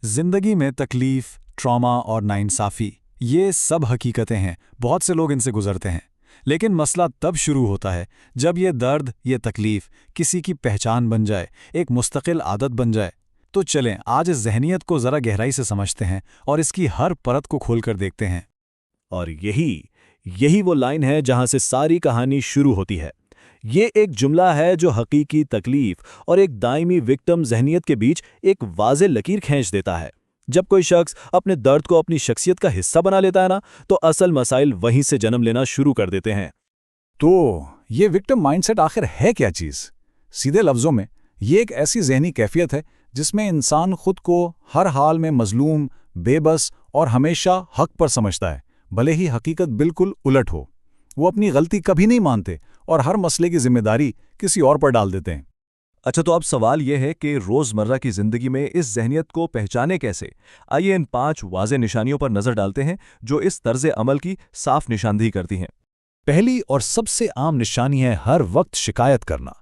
जिंदगी में तकलीफ, ट्रॉमा और नाइंसाफ़ी ये सब हकीकतें हैं। बहुत से लोग इनसे गुजरते हैं। लेकिन मसला तब शुरू होता है जब ये दर्द, ये तकलीफ किसी की पहचान बन जाए, एक मुस्तकिल आदत बन जाए। तो चलें आज इस जहनियत को ज़रा गहराई से समझते हैं और इसकी हर परत को खोलकर देखते हैं। और यही वो लाइन है जहां से सारी कहानी शुरू होती है। ये एक जुमला है जो हकीकी तकलीफ और एक दायमी विक्टिम जहनियत के बीच एक वाज़े लकीर खींच देता है। जब कोई शख्स अपने दर्द को अपनी शख्सियत का हिस्सा बना लेता है ना, तो असल मसाइल वहीं से जन्म लेना शुरू कर देते हैं। तो ये विक्टिम माइंडसेट आखिर है क्या चीज़? सीधे लफ्ज़ों में ये एक ऐसी ज़हनी कैफियत है जिसमें इंसान खुद को हर हाल में मजलूम, बेबस और हमेशा हक पर समझता है, भले ही हकीकत बिल्कुल उलट हो। वो अपनी गलती कभी नहीं मानते और हर मसले की जिम्मेदारी किसी और पर डाल देते हैं। अच्छा, तो अब सवाल यह है कि रोज़मर्रा की ज़िंदगी में इस जहनियत को पहचाने कैसे? आइए इन 5 वाज़े निशानियों पर नज़र डालते हैं जो इस तर्ज़ अमल की साफ निशानदेही करती हैं। पहली और सबसे आम निशानी है हर वक्त शिकायत करना।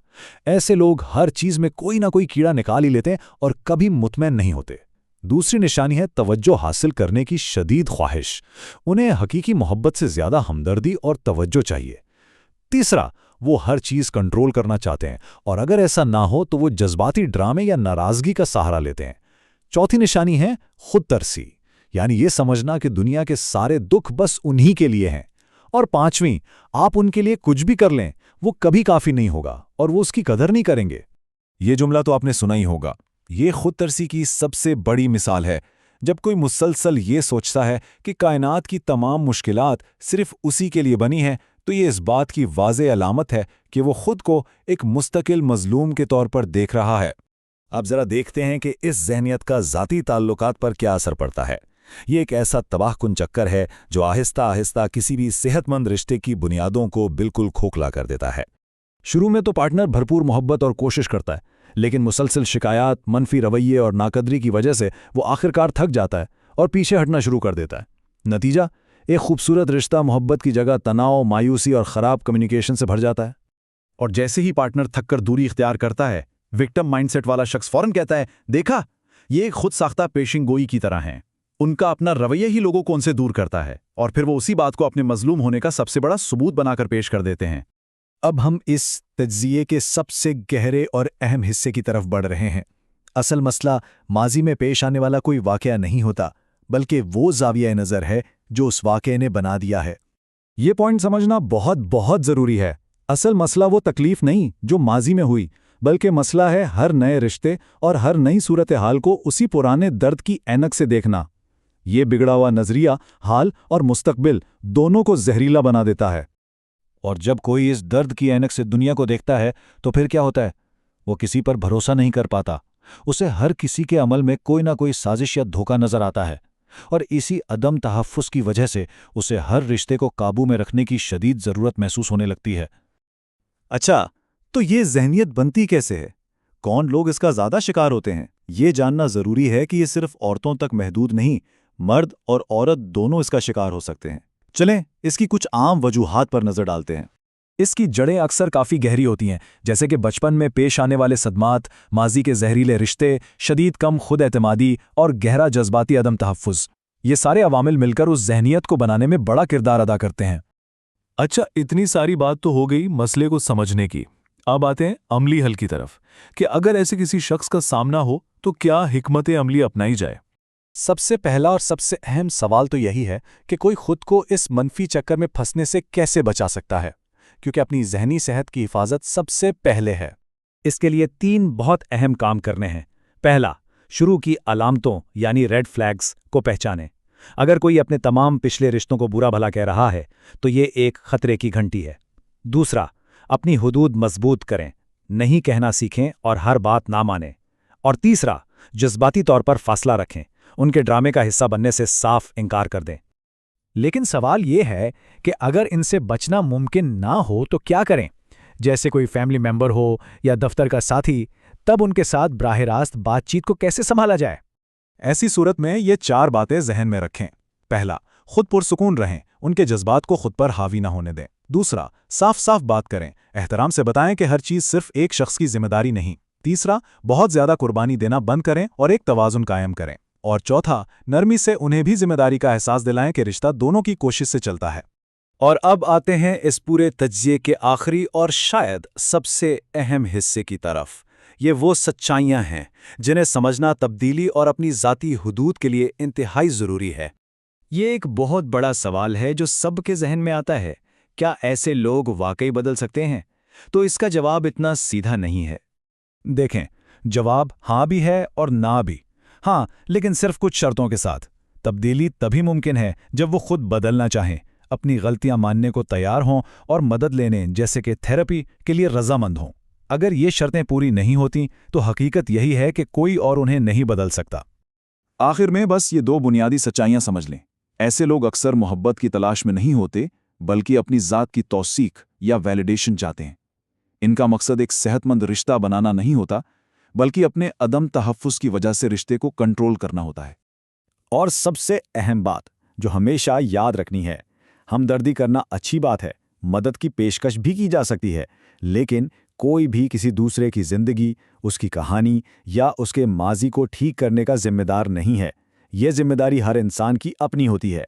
ऐसे लोग हर चीज़ में कोई ना कोई कीड़ा निकाल ही लेते हैं और कभी मुतमैन नहीं होते। दूसरी निशानी है तवज्जो हासिल करने की शदीद ख्वाहिश। उन्हें हकीकी मोहब्बत से ज़्यादा हमदर्दी और तवज्जो चाहिए। तीसरा, वो हर चीज़ कंट्रोल करना चाहते हैं और अगर ऐसा ना हो तो वो जज्बाती ड्रामे या नाराज़गी का सहारा लेते हैं। चौथी निशानी है खुद तरसी, यानी ये समझना कि दुनिया के सारे दुख बस उन्हीं के लिए हैं। और पांचवीं, आप उनके लिए कुछ भी कर लें, वो कभी काफ़ी नहीं होगा और वो उसकी कदर नहीं करेंगे। ये जुमला तो आपने सुना ही होगा। ये खुद तरसी की सबसे बड़ी मिसाल है। जब कोई मुसलसल ये सोचता है कि कायनात की तमाम मुश्किलात सिर्फ उसी के लिए बनी हैं, तो ये इस बात की वाज़े अलामत है कि वो खुद को एक मुस्तकिल मजलूम के तौर पर देख रहा है। अब ज़रा देखते हैं कि इस जहनियत का ज़ाती ताल्लुकात पर क्या असर पड़ता है। ये एक ऐसा तबाहकुन चक्कर है जो आहिस्ता आहिस्ता किसी भी सेहतमंद रिश्ते की बुनियादों को बिल्कुल खोखला कर देता है। शुरू में तो पार्टनर भरपूर मोहब्बत और कोशिश करता है, लेकिन मुसलसल शिकायत, मनफी रवैये और नाकदरी की वजह से वो आखिरकार थक जाता है और पीछे हटना शुरू कर देता है। नतीजा, एक खूबसूरत रिश्ता मोहब्बत की जगह तनाव, मायूसी और ख़राब कम्युनिकेशन से भर जाता है। और जैसे ही पार्टनर थककर दूरी इख्तियार करता है, विक्टिम माइंडसेट वाला शख्स फौरन कहता है, देखा, ये एक खुद साख्ता पेशिंग गोई की तरह हैं। उनका अपना रवैया ही लोगों को उनसे दूर करता है और फिर वो उसी बात को अपने मजलूम होने का सबसे बड़ा सबूत बनाकर पेश कर देते हैं। अब हम इस तज्जिये के सबसे गहरे और अहम हिस्से की तरफ बढ़ रहे हैं। असल मसला माजी में पेश आने वाला कोई वाक़या नहीं होता, बल्कि वो ज़ाविया नज़र है जो उस वाक़े ने बना दिया है। ये पॉइंट समझना बहुत बहुत ज़रूरी है। असल मसला वो तकलीफ़ नहीं जो माजी में हुई, बल्कि मसला है हर नए रिश्ते और हर नई सूरत हाल को उसी पुराने दर्द की ऐनक से देखना। ये बिगड़ा हुआ नज़रिया हाल और मुस्तकबिल दोनों को जहरीला बना देता है। और जब कोई इस दर्द की ऐनक से दुनिया को देखता है तो फिर क्या होता है? वो किसी पर भरोसा नहीं कर पाता। उसे हर किसी के अमल में कोई ना कोई साजिश या धोखा नजर आता है और इसी अदम तहफ़्फ़ुज़ की वजह से उसे हर रिश्ते को काबू में रखने की शदीद ज़रूरत महसूस होने लगती है। अच्छा, तो ये जहनियत बनती कैसे है? कौन लोग इसका ज़्यादा शिकार होते हैं? ये जानना ज़रूरी है कि ये सिर्फ औरतों तक महदूद नहीं, मर्द और औरत दोनों इसका शिकार हो सकते हैं। चलें इसकी कुछ आम वजूहात पर नज़र डालते हैं। इसकी जड़ें अक्सर काफ़ी गहरी होती हैं, जैसे कि बचपन में पेश आने वाले सदमात, माजी के जहरीले रिश्ते, शदीद कम खुद एतमादी और गहरा जज्बाती अदम तहफ़्फ़ुज़। ये सारे अवामिल मिलकर उस जहनियत को बनाने में बड़ा किरदार अदा करते हैं। अच्छा, इतनी सारी बात तो हो गई मसले को समझने की। अब आते हैं अमली हल की तरफ कि अगर ऐसे किसी शख्स का सामना हो तो क्या हिकमत अमली अपनाई जाए। सबसे पहला और सबसे अहम सवाल तो यही है कि कोई खुद को इस मनफी चक्कर में फंसने से कैसे बचा सकता है, क्योंकि अपनी जहनी सेहत की हिफाजत सबसे पहले है। इसके लिए 3 बहुत अहम काम करने हैं। पहला, शुरू की अलामतों यानी रेड फ्लैग्स को पहचानें। अगर कोई अपने तमाम पिछले रिश्तों को बुरा भला कह रहा है तो ये एक खतरे की घंटी है। दूसरा, अपनी हुदूद मजबूत करें, नहीं कहना सीखें और हर बात ना मानें। और तीसरा, जज्बाती तौर पर फासला रखें, उनके ड्रामे का हिस्सा बनने से साफ इनकार कर दें। लेकिन सवाल ये है कि अगर इनसे बचना मुमकिन ना हो तो क्या करें? जैसे कोई फैमिली मेंबर हो या दफ्तर का साथी, तब उनके साथ बराह रास्त बातचीत को कैसे संभाला जाए? ऐसी सूरत में ये 4 बातें जहन में रखें। पहला, खुद पुरसुकून रहें, उनके जज्बात को खुद पर हावी ना होने दें। दूसरा, साफ साफ बात करें, एहतराम से बताएं कि हर चीज़ सिर्फ एक शख्स की जिम्मेदारी नहीं। तीसरा, बहुत ज़्यादा कुर्बानी देना बंद करें और एक तवाज़ुन कायम करें। और चौथा, नरमी से उन्हें भी जिम्मेदारी का एहसास दिलाएं कि रिश्ता दोनों की कोशिश से चलता है। और अब आते हैं इस पूरे तज्जिए के आखिरी और शायद सबसे अहम हिस्से की तरफ। ये वो सच्चाइयां हैं जिन्हें समझना तब्दीली और अपनी ज़ाती हुदूद के लिए इंतहाई ज़रूरी है। ये एक बहुत बड़ा सवाल है जो सबके जहन में आता है। क्या ऐसे लोग वाकई बदल सकते हैं? तो इसका जवाब इतना सीधा नहीं है। देखें, जवाब हाँ भी है और ना भी। हाँ, लेकिन सिर्फ कुछ शर्तों के साथ। तब्दीली तभी मुमकिन है जब वो खुद बदलना चाहें, अपनी गलतियां मानने को तैयार हों और मदद लेने जैसे कि थेरेपी के लिए रजामंद हों। अगर ये शर्तें पूरी नहीं होती तो हकीकत यही है कि कोई और उन्हें नहीं बदल सकता। आखिर में बस ये दो बुनियादी सच्चाइयां समझ लें। ऐसे लोग अक्सर मोहब्बत की तलाश में नहीं होते, बल्कि अपनी ज़ात की तौसीक या वैलिडेशन चाहते हैं। इनका मकसद एक सेहतमंद रिश्ता बनाना नहीं होता, बल्कि अपने अदम तहफ़्फ़ुज़ की वजह से रिश्ते को कंट्रोल करना होता है। और सबसे अहम बात जो हमेशा याद रखनी है, हमदर्दी करना अच्छी बात है, मदद की पेशकश भी की जा सकती है, लेकिन कोई भी किसी दूसरे की जिंदगी, उसकी कहानी या उसके माजी को ठीक करने का जिम्मेदार नहीं है। यह जिम्मेदारी हर इंसान की अपनी होती है।